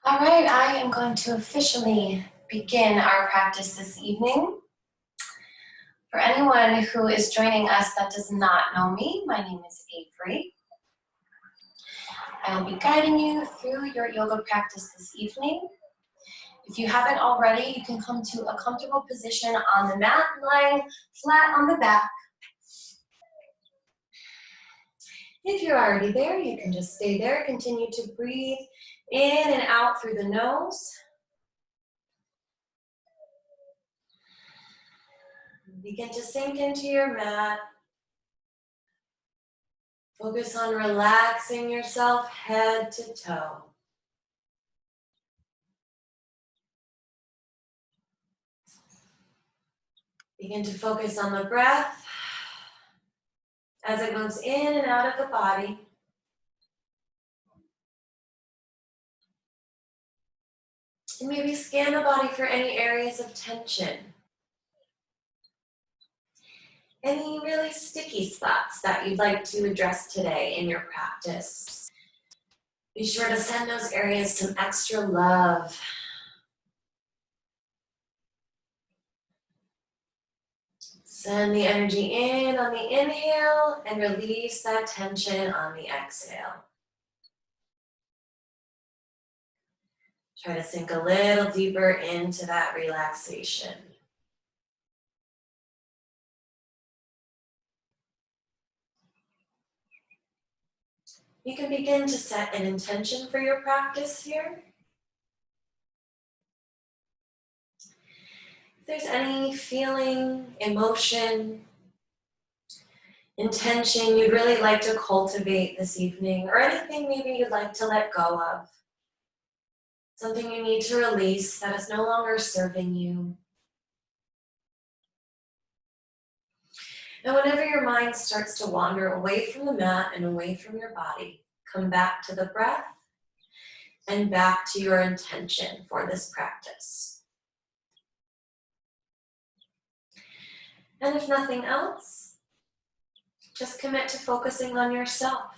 All right, I am going to officially begin our practice this evening. For anyone who is joining us that does not know me, my name is Avery. I will be guiding you through your yoga practice this evening. If you haven't already, you can come to a comfortable position on the mat, lying flat on the back. If you're already there, you can just stay there. Continue to breathe in and out through the nose. Begin to sink into your mat. Focus on relaxing yourself head to toe. Begin to focus on the breath as it moves in and out of the body. And maybe scan the body for any areas of tension. Any really sticky spots that you'd like to address today in your practice. Be sure to send those areas some extra love. Send the energy in on the inhale and release that tension on the exhale. Try to sink a little deeper into that relaxation. You can begin to set an intention for your practice here. If there's any feeling, emotion, intention you'd really like to cultivate this evening, or anything maybe you'd like to let go of, something you need to release that is no longer serving you. And whenever your mind starts to wander away from the mat and away from your body, come back to the breath and back to your intention for this practice. And if nothing else, just commit to focusing on yourself.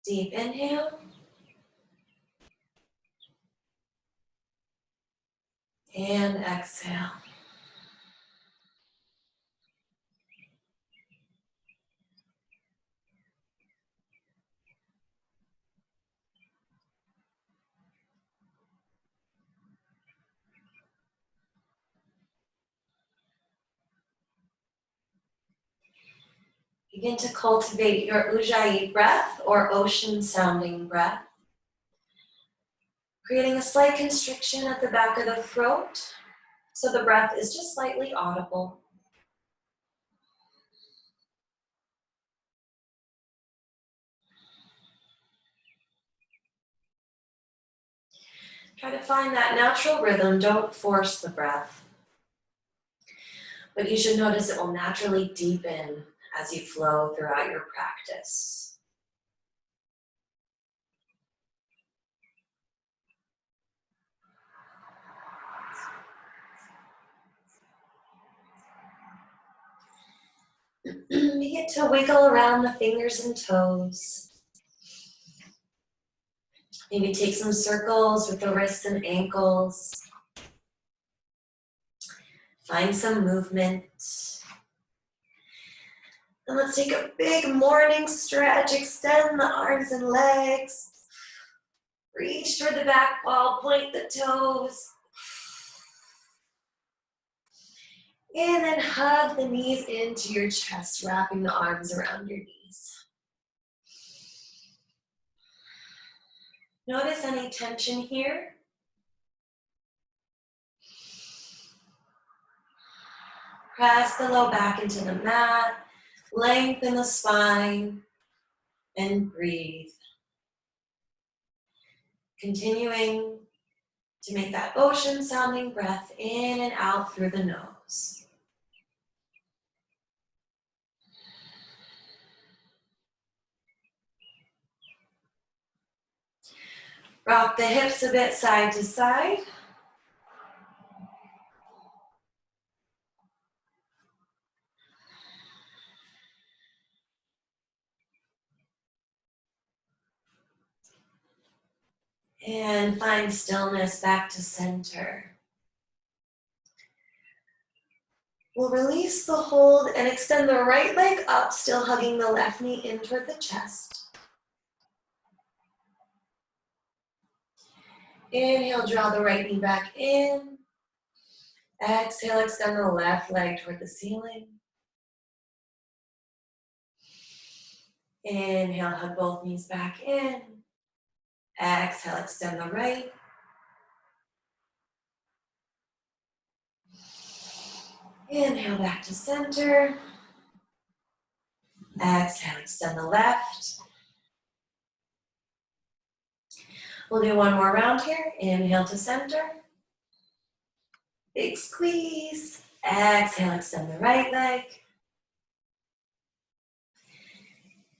Deep inhale. And exhale. Begin to cultivate your Ujjayi breath, or ocean-sounding breath, creating a slight constriction at the back of the throat, so the breath is just slightly audible. Try to find that natural rhythm. Don't force the breath, but you should notice it will naturally deepen as you flow throughout your practice. Begin to wiggle around the fingers and toes. Maybe take some circles with the wrists and ankles. Find some movement. And let's take a big morning stretch. Extend the arms and legs. Reach toward the back wall, point the toes. And then hug the knees into your chest, wrapping the arms around your knees. Notice any tension here. Press the low back into the mat. Lengthen the spine and breathe. Continuing to make that ocean-sounding breath in and out through the nose. Rock the hips a bit side to side. And find stillness back to center. We'll release the hold and extend the right leg up, still hugging the left knee in toward the chest. Inhale, draw the right knee back in. Exhale, extend the left leg toward the ceiling. Inhale, hug both knees back in. Exhale, extend the right. Inhale, back to center. Exhale, extend the left. We'll do one more round here. Inhale to center. Big squeeze. Exhale, extend the right leg.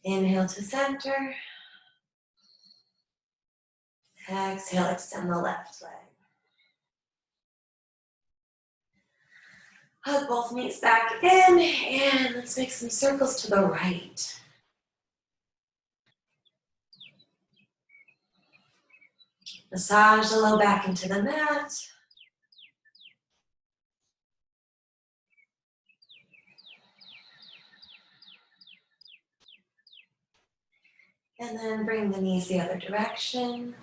Inhale to center. Exhale, extend the left leg. Hug both knees back in, and let's make some circles to the right. Massage the low back into the mat. And then bring the knees the other direction.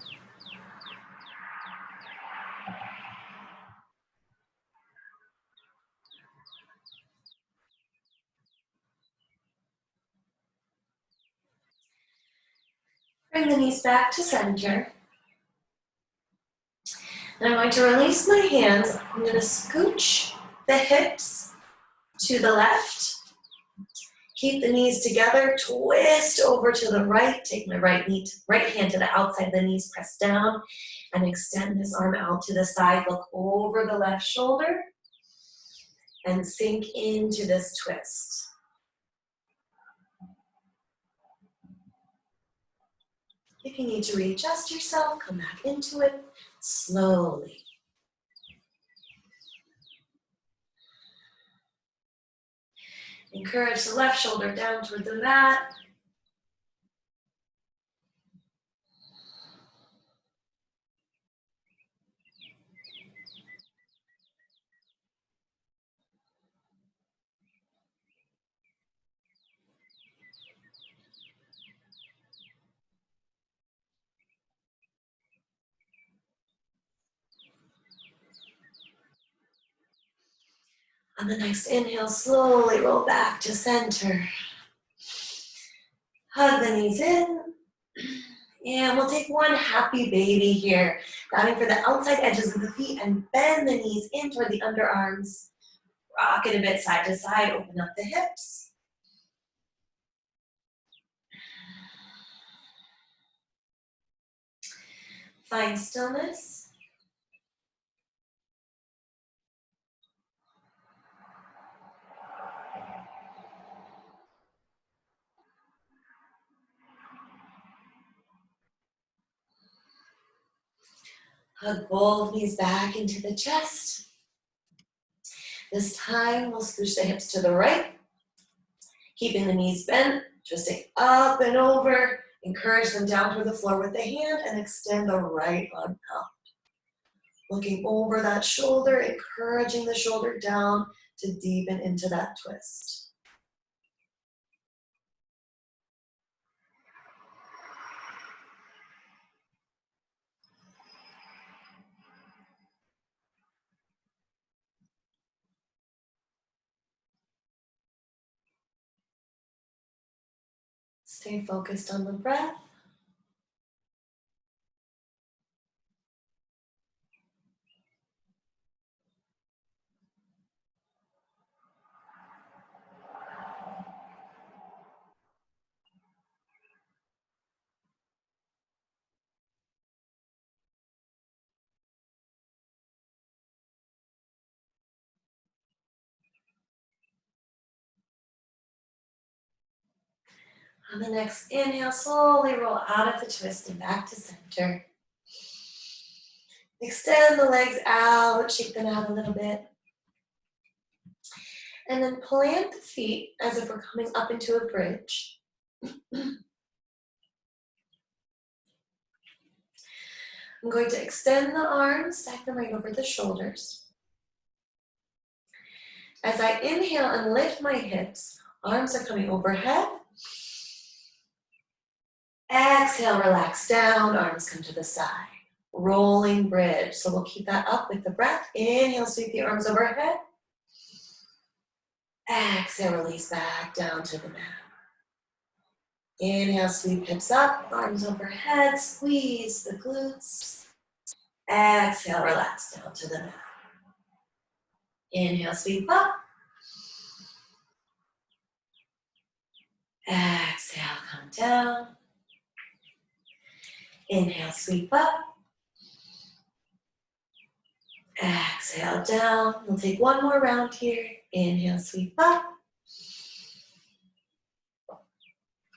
Bring the knees back to center. And I'm going to release my hands. I'm going to scooch the hips to the left. Keep the knees together, twist over to the right. Take my right hand to the outside of the knees, press down, and extend this arm out to the side. Look over the left shoulder and sink into this twist. If you need to readjust yourself, come back into it slowly. Encourage the left shoulder down toward the mat. On the next inhale, slowly roll back to center. Hug the knees in. And we'll take one happy baby here. Diving for the outside edges of the feet and bend the knees in toward the underarms. Rock it a bit side to side, open up the hips. Find stillness. Hug both knees back into the chest. This time we'll scooch the hips to the right, keeping the knees bent, twisting up and over. Encourage them down toward the floor with the hand and extend the right arm out. Looking over that shoulder, encouraging the shoulder down to deepen into that twist. Stay focused on the breath. On the next inhale, slowly roll out of the twist and back to center. Extend the legs out, shake them out a little bit. And then plant the feet as if we're coming up into a bridge. I'm going to extend the arms, stack them right over the shoulders. As I inhale and lift my hips, arms are coming overhead. Exhale, relax down, arms come to the side. Rolling bridge, so we'll keep that up with the breath. Inhale, sweep the arms overhead. Exhale, release back down to the mat. Inhale, sweep hips up, arms overhead, squeeze the glutes. Exhale, relax down to the mat. Inhale, sweep up. Exhale, come down. Inhale, sweep up. Exhale, down. We'll take one more round here. Inhale, sweep up.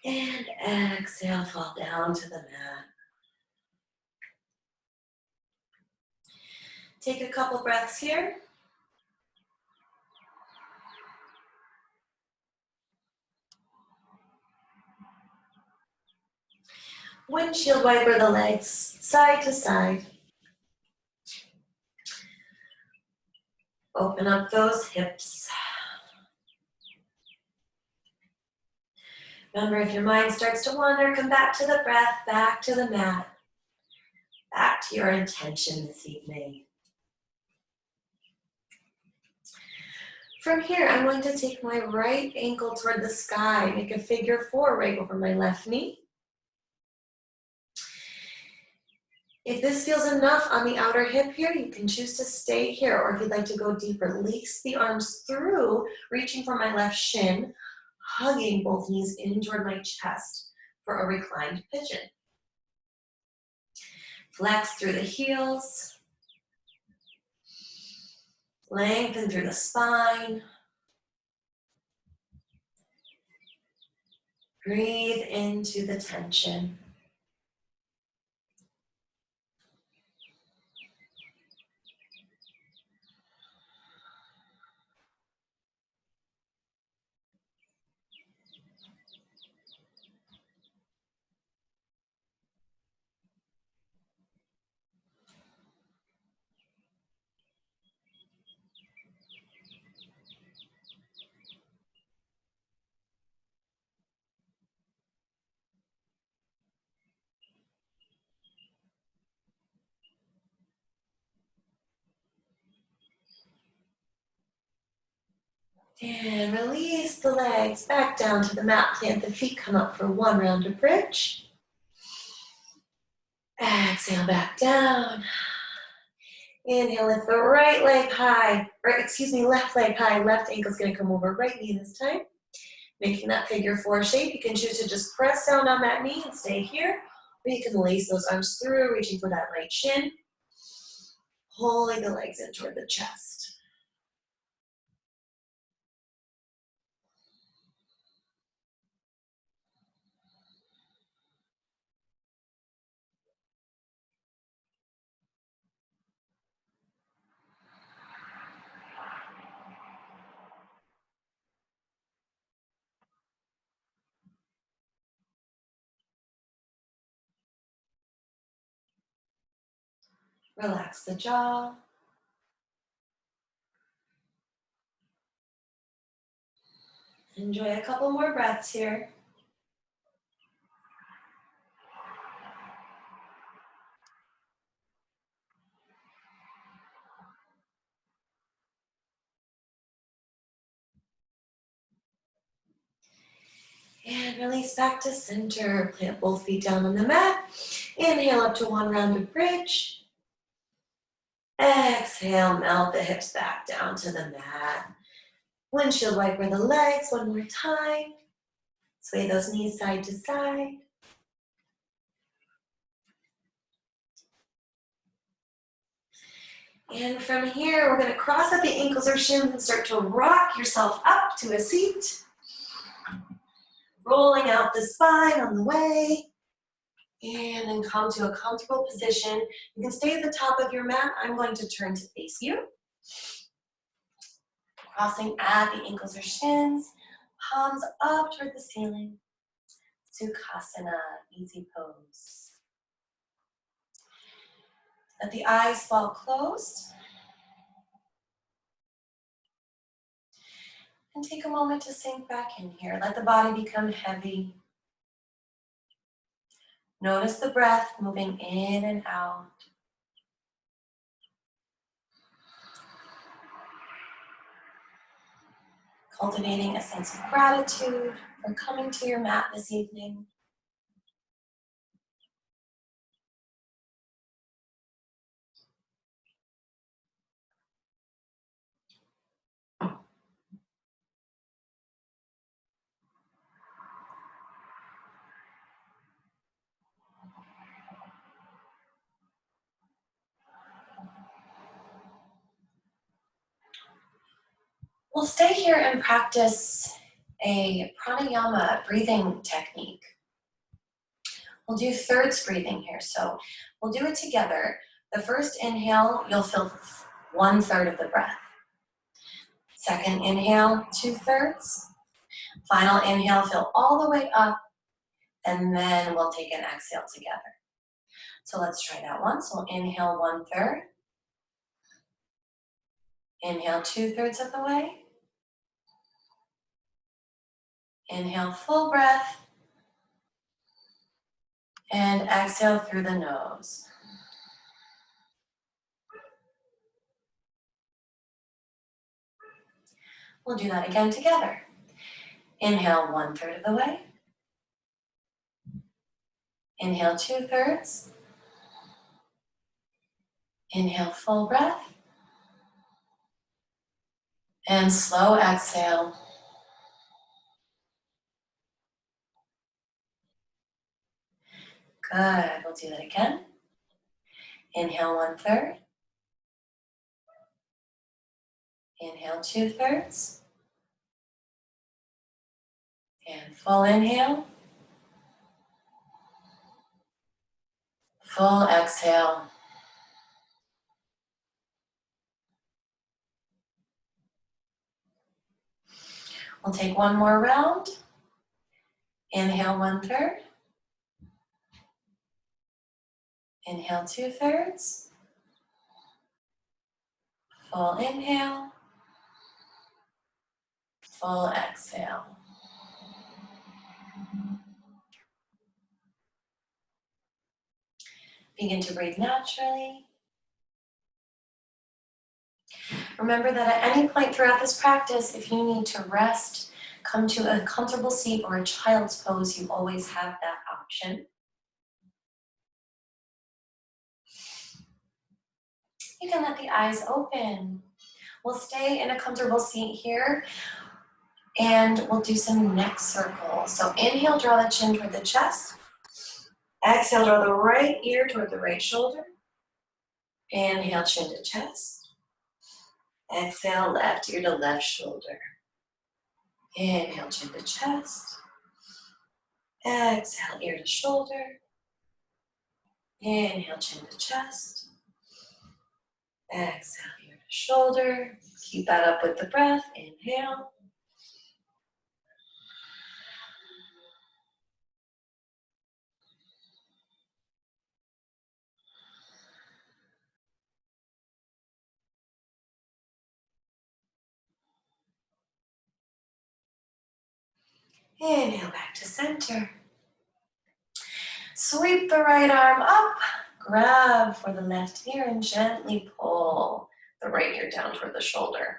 And exhale, fall down to the mat. Take a couple breaths here. Windshield wiper the legs side to side. Open up those hips. Remember, if your mind starts to wander, come back to the breath, back to the mat, back to your intention this evening. From here, I'm going to take my right ankle toward the sky, make a figure 4 right over my left knee. If this feels enough on the outer hip here, you can choose to stay here, or if you'd like to go deeper, lace the arms through, reaching for my left shin, hugging both knees in toward my chest for a reclined pigeon. Flex through the heels, lengthen through the spine. Breathe into the tension. And release the legs back down to the mat. Plant the feet, come up for one round of bridge. Exhale back down. Inhale, lift the right leg high, left leg high. Left ankle's gonna come over right knee this time. Making that figure 4 shape. You can choose to just press down on that knee and stay here, or you can lace those arms through, reaching for that right shin, pulling the legs in toward the chest. Relax the jaw. Enjoy a couple more breaths here. And release back to center. Plant both feet down on the mat. Inhale up to one round of bridge. Exhale, melt the hips back down to the mat. Windshield wiper the legs one more time. Sway those knees side to side. And from here, we're going to cross at the ankles or shins and start to rock yourself up to a seat. Rolling out the spine on the way. And then come to a comfortable position. You can stay at the top of your mat. I'm going to turn to face you. Crossing at the ankles or shins. Palms up toward the ceiling. Sukhasana, easy pose. Let the eyes fall closed. And take a moment to sink back in here. Let the body become heavy. Notice the breath moving in and out. Cultivating a sense of gratitude for coming to your mat this evening. We'll stay here and practice a pranayama breathing technique. We'll do thirds breathing here, so we'll do it together. The first inhale, you'll feel 1/3 of the breath. Second inhale, 2/3. Final inhale, fill all the way up, and then we'll take an exhale together. So let's try that once. We'll inhale 1/3. Inhale 2/3 of the way. Inhale full breath. And exhale through the nose. We'll do that again together. Inhale 1/3 of the way. Inhale 2/3. Inhale full breath. And slow exhale. Good, we'll do that again. Inhale 1/3. Inhale 2/3. And full inhale. Full exhale. We'll take one more round. Inhale 1/3. Inhale 2/3. Full inhale. Full exhale. Begin to breathe naturally. Remember that at any point throughout this practice, if you need to rest, come to a comfortable seat or a child's pose, you always have that option. You can let the eyes open. We'll stay in a comfortable seat here and we'll do some neck circles. So inhale, draw the chin toward the chest. Exhale, draw the right ear toward the right shoulder. Inhale, chin to chest. Exhale, left ear to left shoulder. Inhale, chin to chest. Exhale, ear to shoulder. Inhale, chin to chest. Exhale, ear to shoulder. Keep that up with the breath. Inhale. Inhale back to center. Sweep the right arm up. Grab for the left ear and gently pull the right ear down toward the shoulder.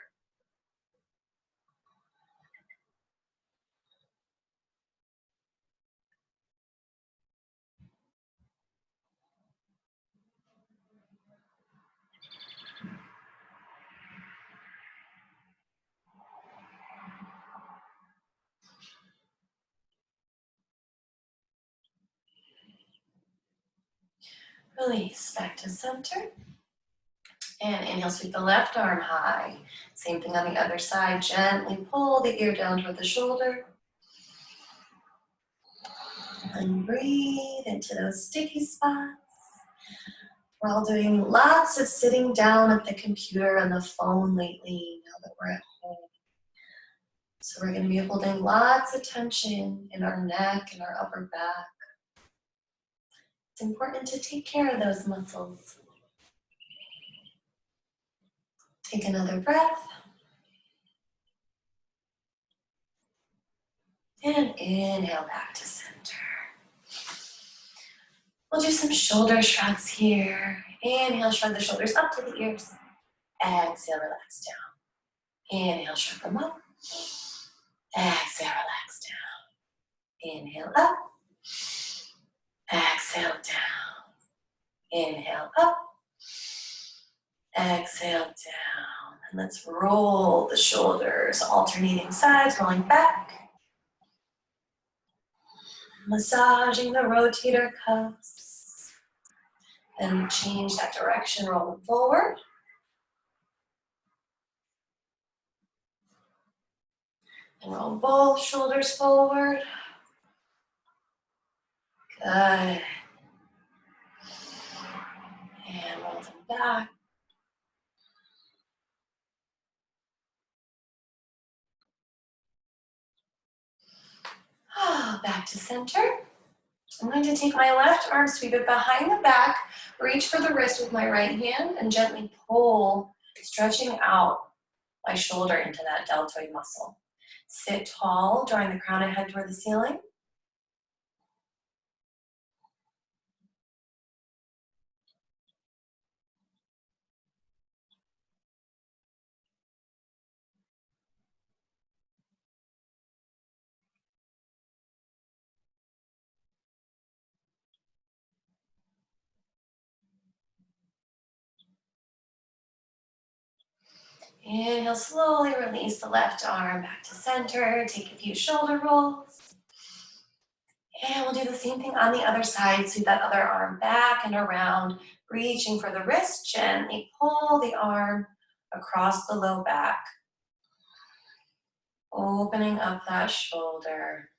Release back to center. And inhale, sweep the left arm high. Same thing on the other side. Gently pull the ear down toward the shoulder. And breathe into those sticky spots. We're all doing lots of sitting down at the computer and the phone lately now that we're at home. So we're going to be holding lots of tension in our neck and our upper back. It's important to take care of those muscles. Take another breath. And inhale back to center. We'll do some shoulder shrugs here. Inhale, shrug the shoulders up to the ears. Exhale, relax down. Inhale, shrug them up. Exhale, relax down. Inhale up. Exhale down. Inhale up. Exhale down. And let's roll the shoulders, alternating sides, rolling back. Massaging the rotator cuffs. And change that direction, rolling forward. And roll both shoulders forward. Good. And roll them back. Back to center. I'm going to take my left arm, sweep it behind the back, reach for the wrist with my right hand, and gently pull, stretching out my shoulder into that deltoid muscle. Sit tall, drawing the crown of head toward the ceiling. Inhale, slowly release the left arm back to center. Take a few shoulder rolls. And we'll do the same thing on the other side. Sweep that other arm back and around, reaching for the wrist. Gently pull the arm across the low back, opening up that shoulder.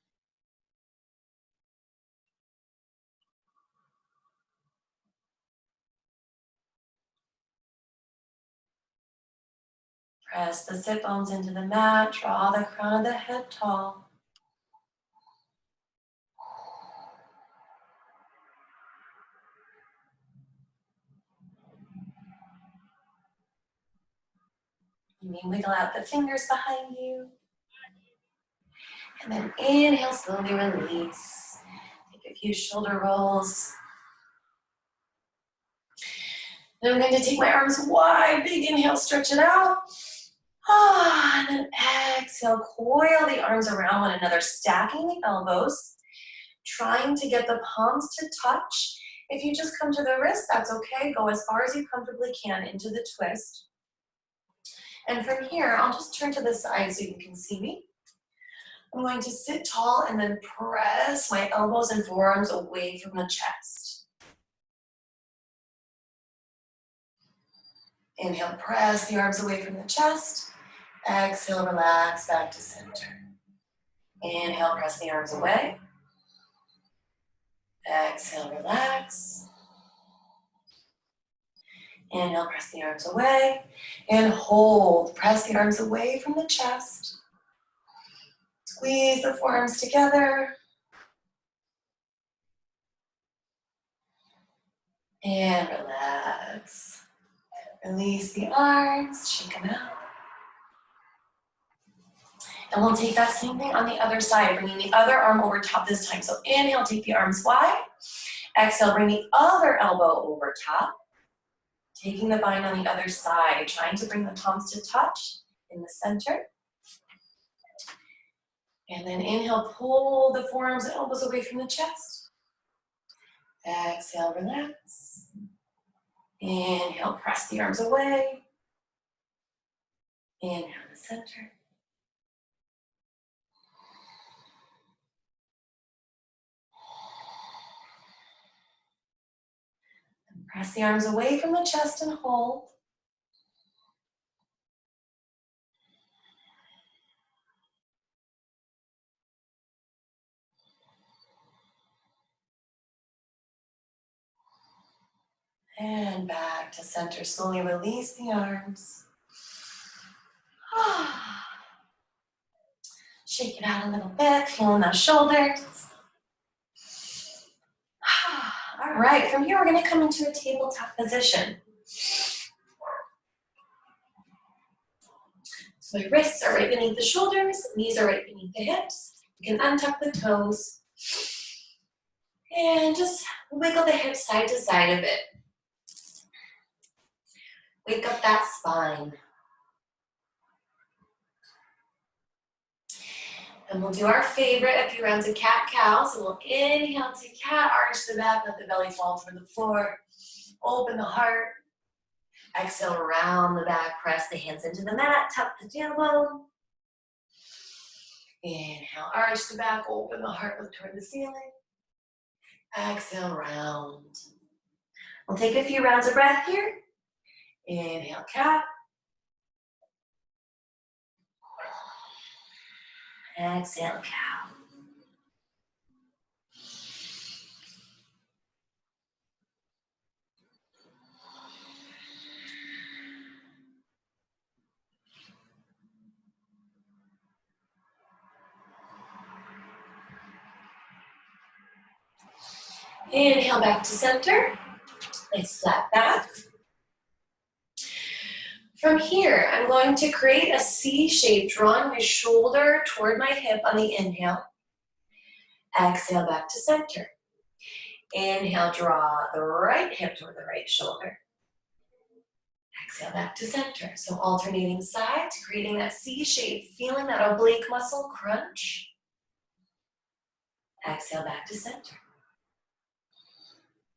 Press the sit bones into the mat. Draw the crown of the head tall. You may wiggle out the fingers behind you. And then inhale, slowly release. Take a few shoulder rolls. And I'm going to take my arms wide. Big inhale, stretch it out. And then exhale, coil the arms around one another, stacking the elbows, trying to get the palms to touch. If you just come to the wrist, that's okay. Go as far as you comfortably can into the twist. And from here, I'll just turn to the side so you can see me. I'm going to sit tall and then press my elbows and forearms away from the chest. Inhale, press the arms away from the chest. Exhale, relax back to center. Inhale, press the arms away. Exhale, relax. Inhale, press the arms away. And hold. Press the arms away from the chest. Squeeze the forearms together. And relax. Release the arms, shake them out. And we'll take that same thing on the other side, bringing the other arm over top this time. So inhale, take the arms wide. Exhale, bring the other elbow over top. Taking the bind on the other side, trying to bring the palms to touch in the center. And then inhale, pull the forearms and elbows away from the chest. Exhale, relax. Inhale, press the arms away. Inhale to center. And press the arms away from the chest and hold. And back to center. Slowly release the arms. Shake it out a little bit, feeling those shoulders. All right, from here we're going to come into a tabletop position. So my wrists are right beneath the shoulders, knees are right beneath the hips. You can untuck the toes. And just wiggle the hips side to side a bit. Wake up that spine. And we'll do our favorite a few rounds of cat-cow. So we'll inhale to cat, arch the back, let the belly fall toward the floor. Open the heart. Exhale, round the back, press the hands into the mat, tuck the tailbone. Inhale, arch the back, open the heart, look toward the ceiling. Exhale, round. We'll take a few rounds of breath here. Inhale, cat. Exhale, cow. Inhale back to center. Nice flat back. From here, I'm going to create a C shape, drawing my shoulder toward my hip on the inhale. Exhale back to center. Inhale, draw the right hip toward the right shoulder. Exhale back to center. So alternating sides, creating that C shape, feeling that oblique muscle crunch. Exhale back to center.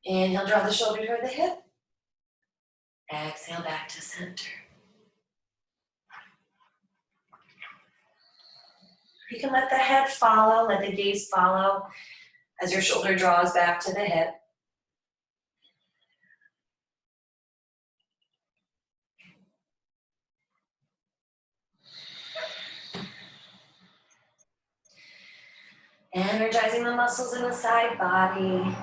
Inhale, draw the shoulder toward the hip. Exhale back to center. You can let the head follow, let the gaze follow as your shoulder draws back to the hip. Energizing the muscles in the side body.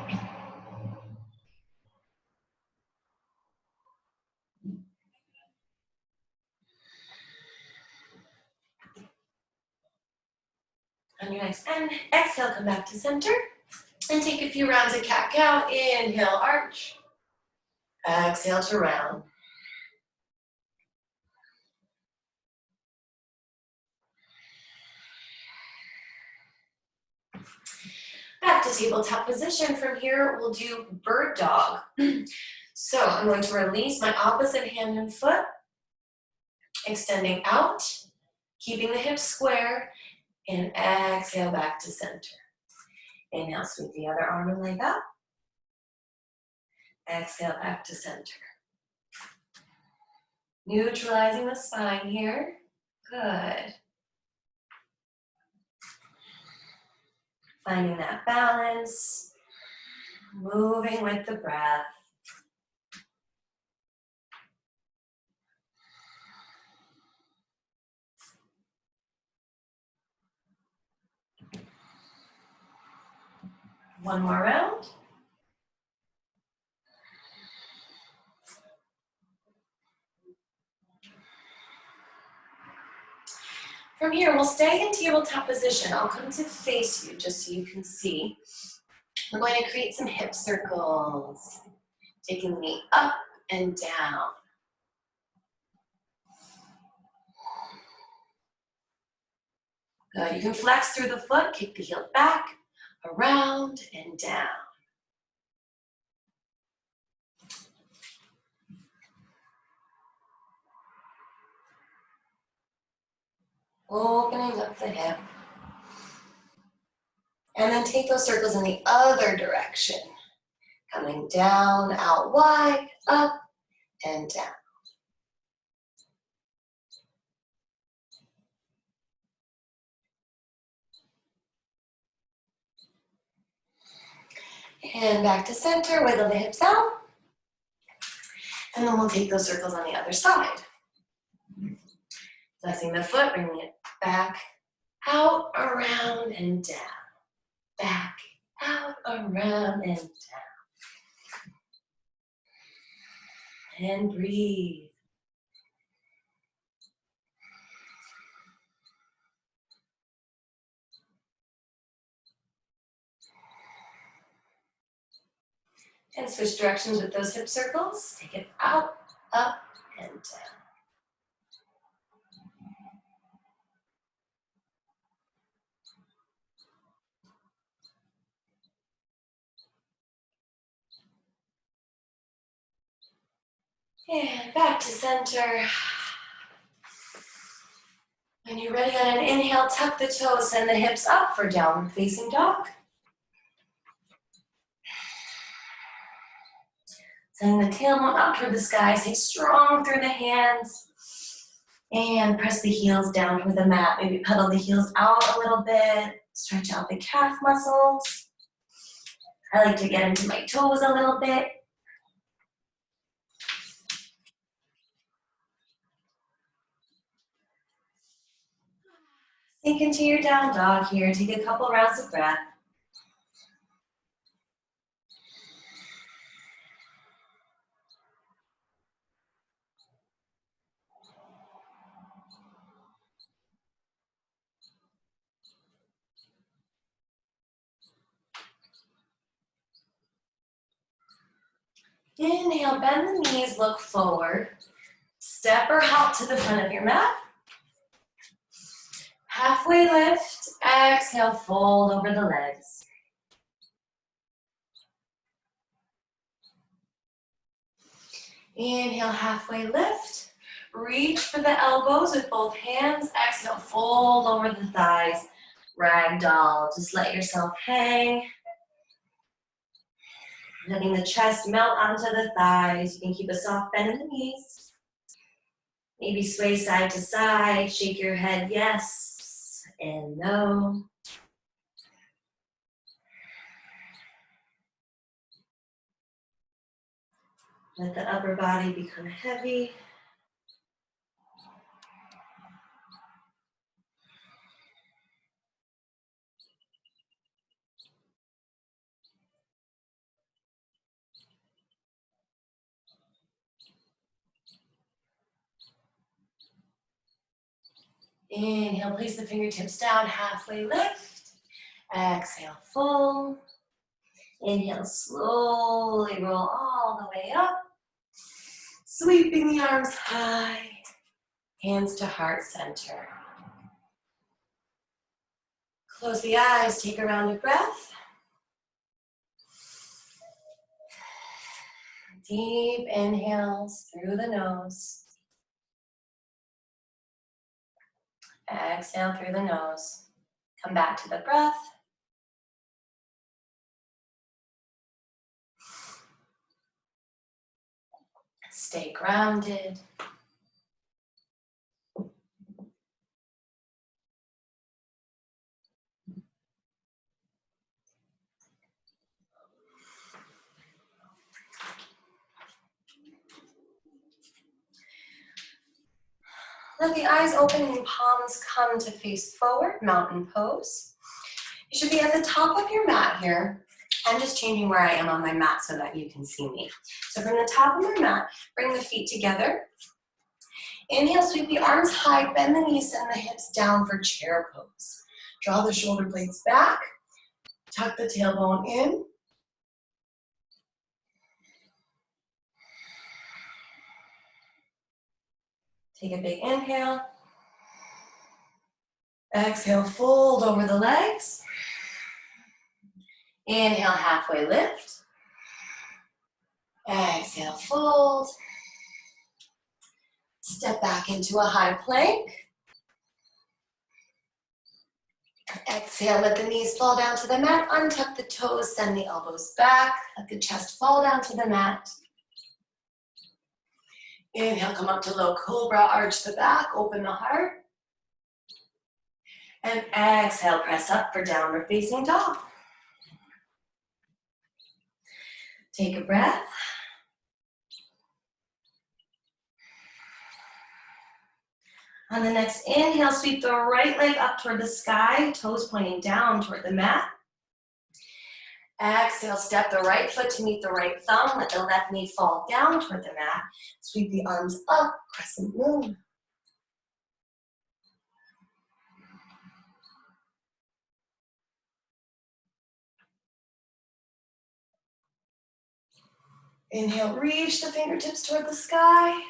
On your next exhale, come back to center and take a few rounds of cat-cow. Inhale, arch. Exhale to round. Back to tabletop position. From here, we'll do bird dog. So I'm going to release my opposite hand and foot, extending out, keeping the hips square, and exhale back to center. Inhale, sweep the other arm and leg up. Exhale back to center. Neutralizing the spine here. Good. Finding that balance, moving with the breath. One more round. From here, we'll stay in tabletop position. I'll come to face you just so you can see. We're going to create some hip circles. Taking the knee up and down. Good. You can flex through the foot, kick the heel back, around and down. Opening up the hip. And then take those circles in the other direction. Coming down, out wide, up and down. And back to center, wiggle the hips out. And then we'll take those circles on the other side. Flexing the foot, bringing it back, out, around, and down. Back, out, around, and down. And breathe. And switch directions with those hip circles. Take it out, up, and down. And back to center. When you're ready on an inhale, tuck the toes, send the hips up for downward facing dog. Send the tailbone up toward the sky, stay strong through the hands. And press the heels down toward the mat. Maybe pedal the heels out a little bit. Stretch out the calf muscles. I like to get into my toes a little bit. Sink into your down dog here. Take a couple rounds of breath. Inhale, bend the knees, look forward. Step or hop to the front of your mat. Halfway lift, exhale, fold over the legs. Inhale, halfway lift. Reach for the elbows with both hands. Exhale, fold over the thighs. Ragdoll, just let yourself hang. Letting the chest melt onto the thighs. You can keep a soft bend in the knees. Maybe sway side to side. Shake your head yes and no. Let the upper body become heavy. Inhale, place the fingertips down, halfway lift. Exhale, fold. Inhale, slowly roll all the way up. Sweeping the arms high. Hands to heart center. Close the eyes, take a round of breath. Deep inhales through the nose. Exhale through the nose. Come back to the breath. Stay grounded. Let the eyes open and palms come to face forward, mountain pose. You should be at the top of your mat here. I'm just changing where I am on my mat so that you can see me. So from the top of your mat, bring the feet together. Inhale, sweep the arms high, bend the knees, send the hips down for chair pose. Draw the shoulder blades back, tuck the tailbone in. Take a big inhale. Exhale, fold over the legs. Inhale, halfway lift. Exhale, fold. Step back into a high plank. Exhale, let the knees fall down to the mat. Untuck the toes, send the elbows back. Let the chest fall down to the mat. Inhale, come up to low cobra, arch the back, open the heart. And exhale, press up for downward facing dog. Take a breath. On the next inhale, sweep the right leg up toward the sky, toes pointing down toward the mat. Exhale, step the right foot to meet the right thumb. Let the left knee fall down toward the mat. Sweep the arms up, crescent moon. Inhale, reach the fingertips toward the sky.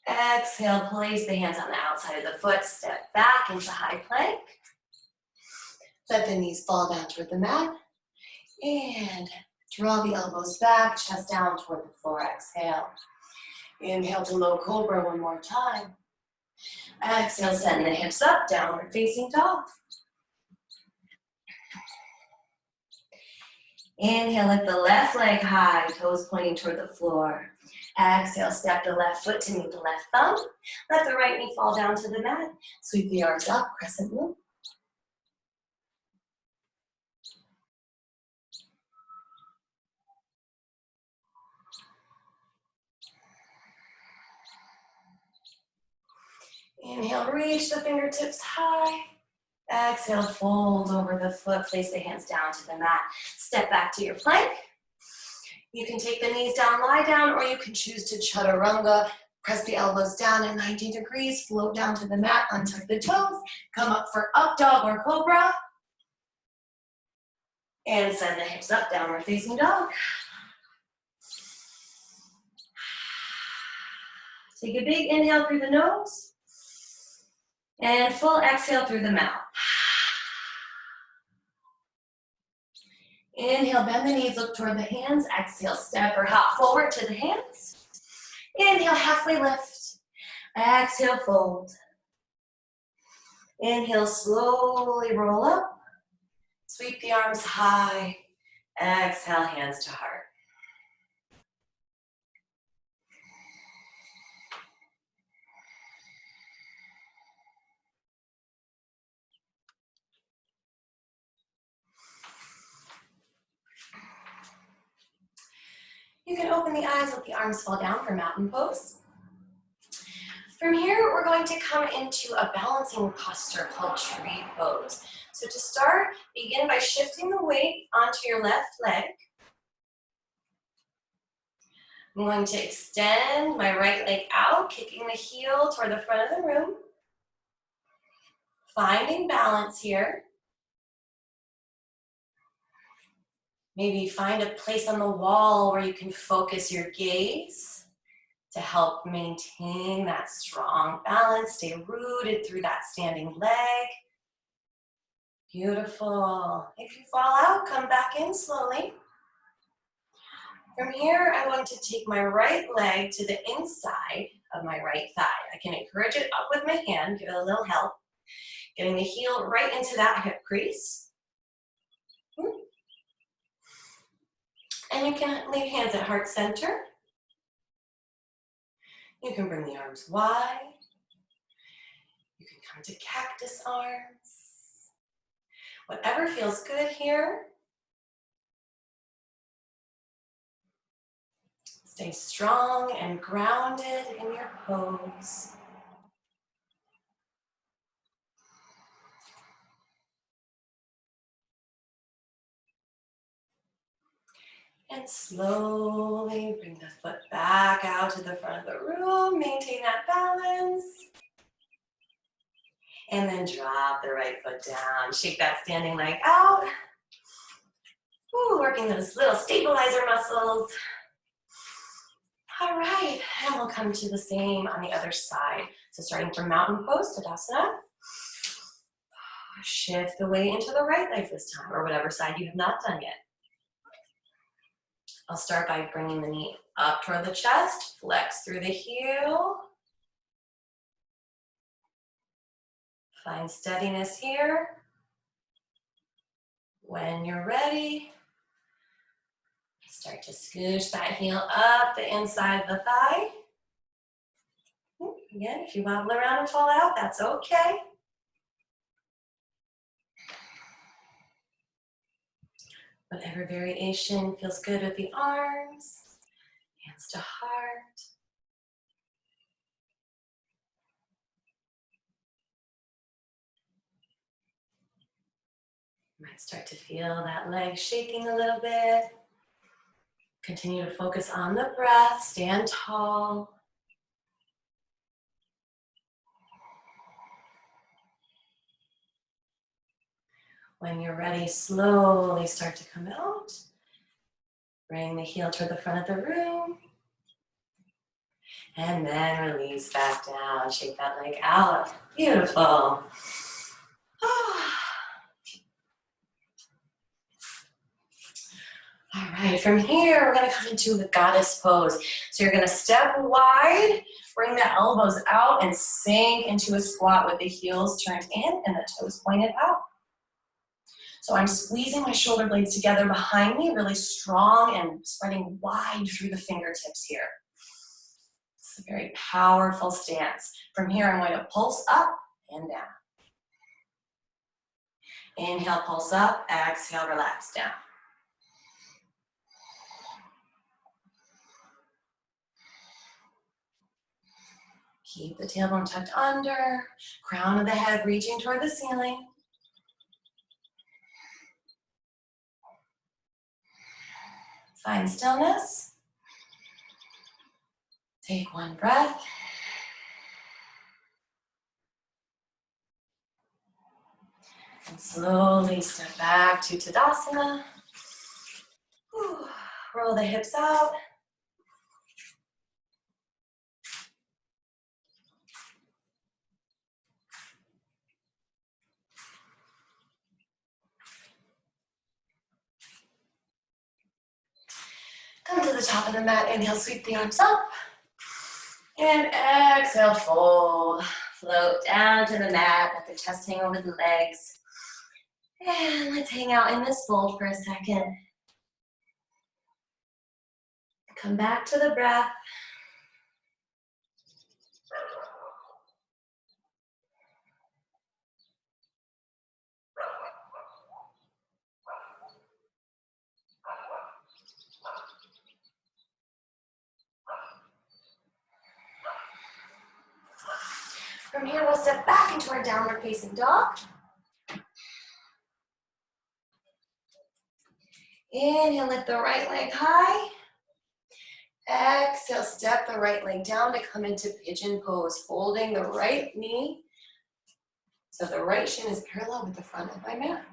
Exhale, place the hands on the outside of the foot. Step back into high plank. Let the knees fall down toward the mat. And draw the elbows back, chest down toward the floor. Exhale. Inhale to low cobra one more time. Exhale, send the hips up, downward facing dog. Inhale, lift the left leg high, toes pointing toward the floor. Exhale, step the left foot to meet the left thumb. Let the right knee fall down to the mat. Sweep the arms up, crescent moon. Inhale, reach the fingertips high. Exhale, fold over the foot, place the hands down to the mat. Step back to your plank. You can take the knees down, lie down, or you can choose to chaturanga. Press the elbows down at 90 degrees, float down to the mat, untuck the toes, come up for up dog or cobra. And send the hips up, downward facing dog. Take a big inhale through the nose. And full exhale through the mouth. Inhale, bend the knees, look toward the hands. Exhale, step or hop forward to the hands. Inhale, halfway lift. Exhale, fold. Inhale, slowly roll up. Sweep the arms high. Exhale, hands to heart. You can open the eyes, let the arms fall down for mountain pose. From here, we're going to come into a balancing posture called tree pose. So to start, begin by shifting the weight onto your left leg. I'm going to extend my right leg out, kicking the heel toward the front of the room. Finding balance here. Maybe find a place on the wall where you can focus your gaze to help maintain that strong balance. Stay rooted through that standing leg. Beautiful. If you fall out, come back in slowly. From here, I'm going to take my right leg to the inside of my right thigh. I can encourage it up with my hand, give it a little help. Getting the heel right into that hip crease. And you can leave hands at heart center. You can bring the arms wide. You can come to cactus arms. Whatever feels good here. Stay strong and grounded in your pose. And slowly bring the foot back out to the front of the room. Maintain that balance. And then drop the right foot down. Shake that standing leg out. Ooh, working those little stabilizer muscles. All right, and we'll come to the same on the other side. So starting from mountain pose, Tadasana. Shift the weight into the right leg this time, or whatever side you have not done yet. I'll start by bringing the knee up toward the chest, flex through the heel. Find steadiness here. When you're ready, start to scooch that heel up the inside of the thigh. Again, if you wobble around and fall out, that's okay. Whatever variation feels good with the arms, hands to heart. You might start to feel that leg shaking a little bit. Continue to focus on the breath, stand tall. When you're ready, slowly start to come out. Bring the heel toward the front of the room. And then release back down. Shake that leg out. Beautiful. All right, from here, we're gonna come into the goddess pose. So you're gonna step wide, bring the elbows out and sink into a squat with the heels turned in and the toes pointed out. So I'm squeezing my shoulder blades together behind me, really strong and spreading wide through the fingertips here. It's a very powerful stance. From here, I'm going to pulse up and down. Inhale, pulse up, exhale, relax down. Keep the tailbone tucked under, crown of the head reaching toward the ceiling. Find stillness. Take one breath. And slowly step back to Tadasana. Whew. Roll the hips out. Come to the top of the mat. Inhale, sweep the arms up. And exhale, fold. Float down to the mat. Let the chest hang over the legs. And let's hang out in this fold for a second. Come back to the breath. From here, we'll step back into our downward facing dog. Inhale, lift the right leg high. Exhale, step the right leg down to come into pigeon pose, folding the right knee so the right shin is parallel with the front of my mat.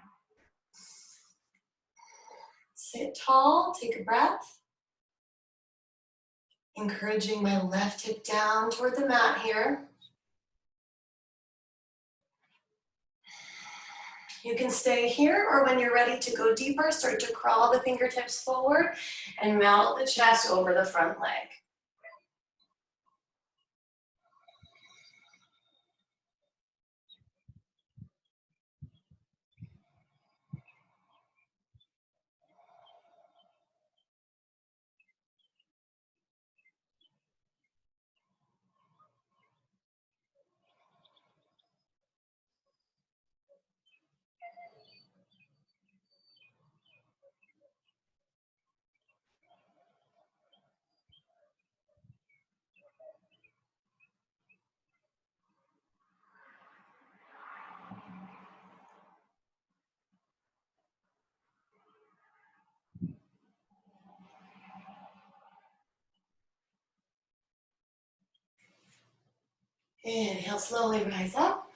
Sit tall, take a breath. Encouraging my left hip down toward the mat here. You can stay here, or when you're ready to go deeper, start to crawl the fingertips forward and melt the chest over the front leg. Inhale, slowly rise up.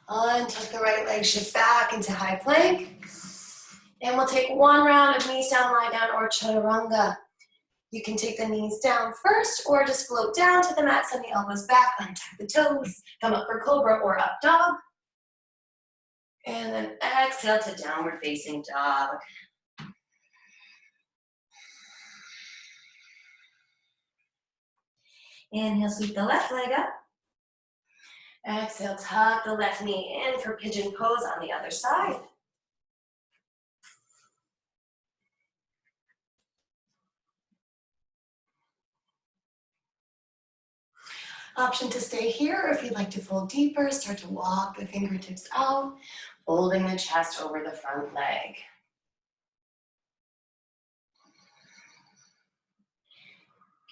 Untuck the right leg, shift back into high plank. And we'll take one round of knees down, lie down, or chaturanga. You can take the knees down first, or just float down to the mat, send the elbows back, untuck the toes, come up for cobra or up dog. And then exhale to downward facing dog. Inhale, sweep the left leg up. Exhale, tuck the left knee in for pigeon pose on the other side. Option to stay here, or if you'd like to fold deeper, start to walk the fingertips out, folding the chest over the front leg.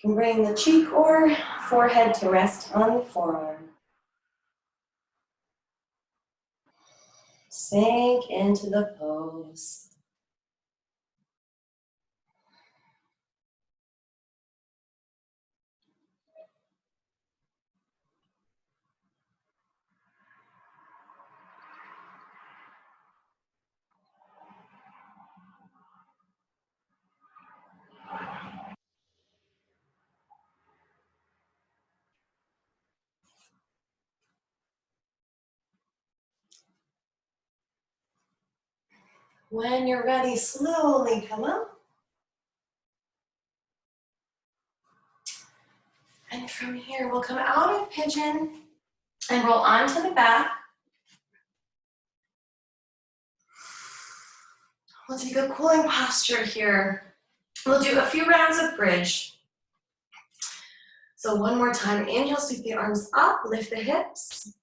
You can bring the cheek or forehead to rest on the forearm. Sink into the pose. When you're ready, slowly come up. And from here, we'll come out of pigeon and roll onto the back. We'll take a cooling posture here. We'll do a few rounds of bridge. So one more time, inhale, sweep the arms up, lift the hips.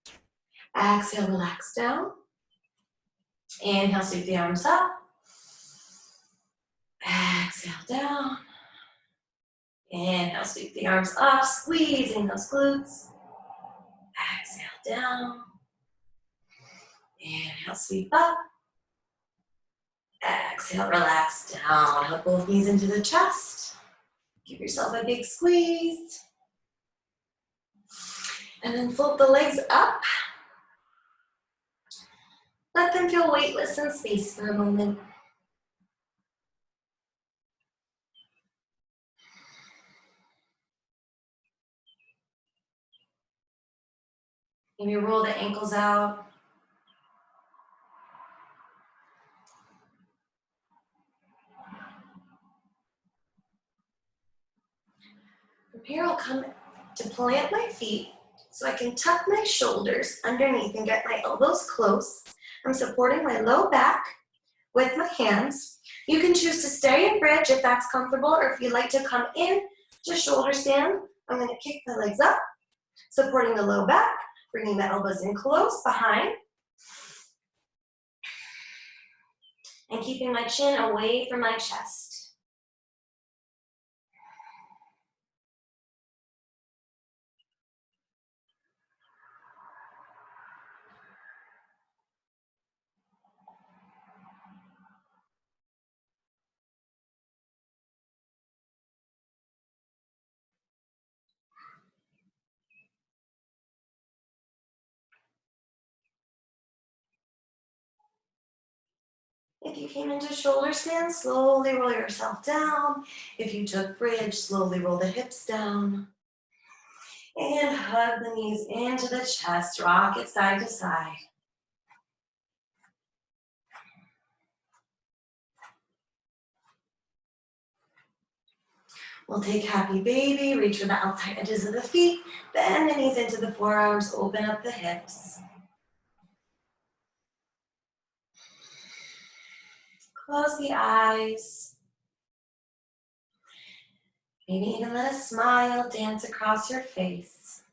Exhale, relax down. Inhale, sweep the arms up. Exhale, down. Inhale, sweep the arms up, squeezing those glutes. Exhale, down. Inhale, sweep up. Exhale, relax down. Hug both knees into the chest. Give yourself a big squeeze. And then float the legs up. Let them feel weightless in space for a moment. Maybe roll the ankles out. From here, I'll come to plant my feet so I can tuck my shoulders underneath and get my elbows close. I'm supporting my low back with my hands. You can choose to stay in bridge if that's comfortable, or if you'd like to come in to shoulder stand, I'm going to kick the legs up, supporting the low back, bringing the elbows in close behind, and keeping my chin away from my chest. If you came into shoulder stand, slowly roll yourself down. If you took bridge, slowly roll the hips down. And hug the knees into the chest, rock it side to side. We'll take happy baby, reach for the outside edges of the feet, bend the knees into the forearms, open up the hips. Close the eyes. Maybe even let a smile dance across your face.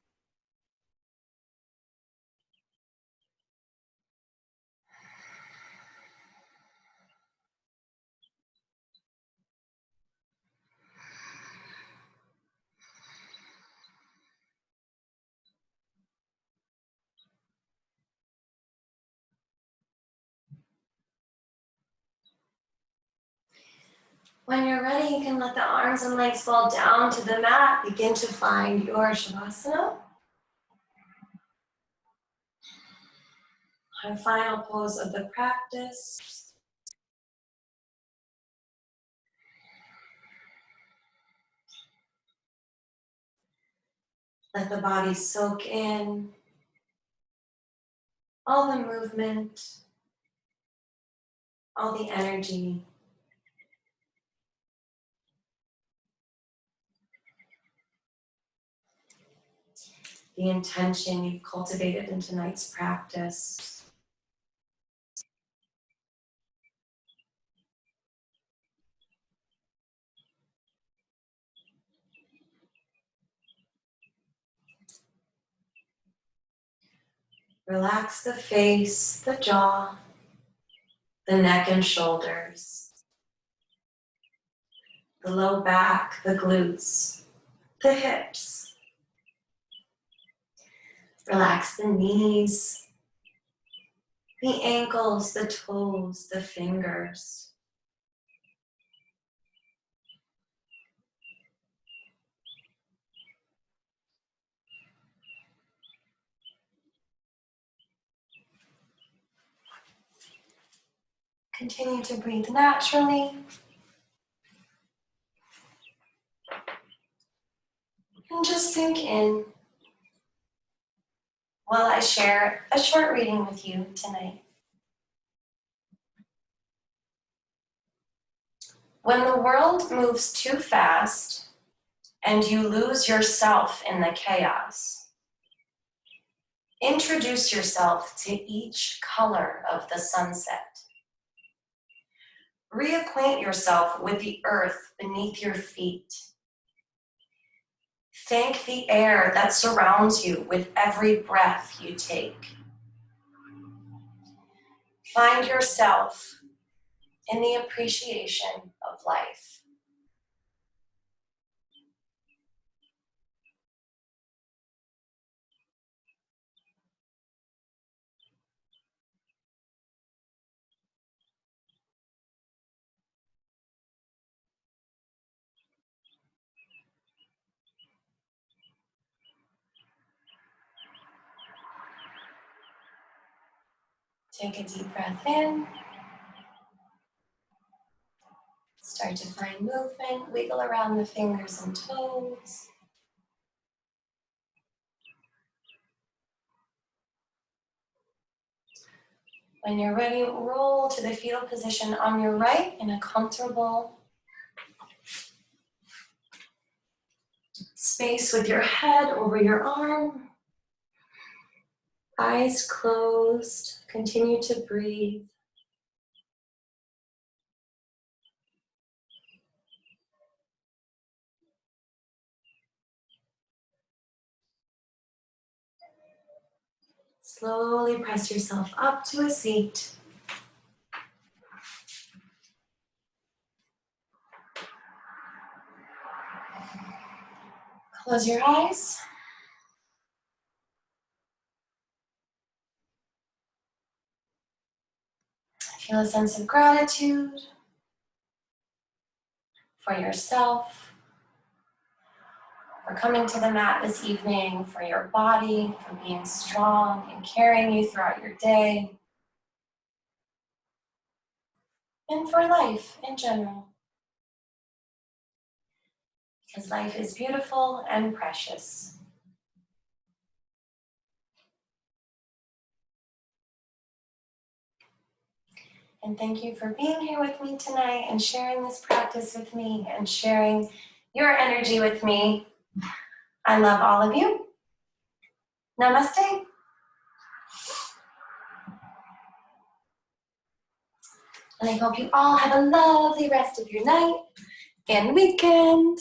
When you're ready, you can let the arms and legs fall down to the mat. Begin to find your Shavasana. Our final pose of the practice. Let the body soak in all the movement, all the energy. The intention you've cultivated in tonight's practice. Relax the face, the jaw, the neck and shoulders, the low back, the glutes, the hips. Relax the knees, the ankles, the toes, the fingers. Continue to breathe naturally. And just sink in while I share a short reading with you tonight. When the world moves too fast and you lose yourself in the chaos, introduce yourself to each color of the sunset. Reacquaint yourself with the earth beneath your feet. Thank the air that surrounds you with every breath you take. Find yourself in the appreciation of life. Take a deep breath in. Start to find movement, wiggle around the fingers and toes. When you're ready, roll to the fetal position on your right in a comfortable space with your head over your arm. Eyes closed. Continue to breathe. Slowly press yourself up to a seat. Close your eyes. Feel a sense of gratitude for yourself, for coming to the mat this evening, for your body, for being strong and carrying you throughout your day, and for life in general. Because life is beautiful and precious. And thank you for being here with me tonight and sharing this practice with me and sharing your energy with me. I love all of you. Namaste. And I hope you all have a lovely rest of your night and weekend.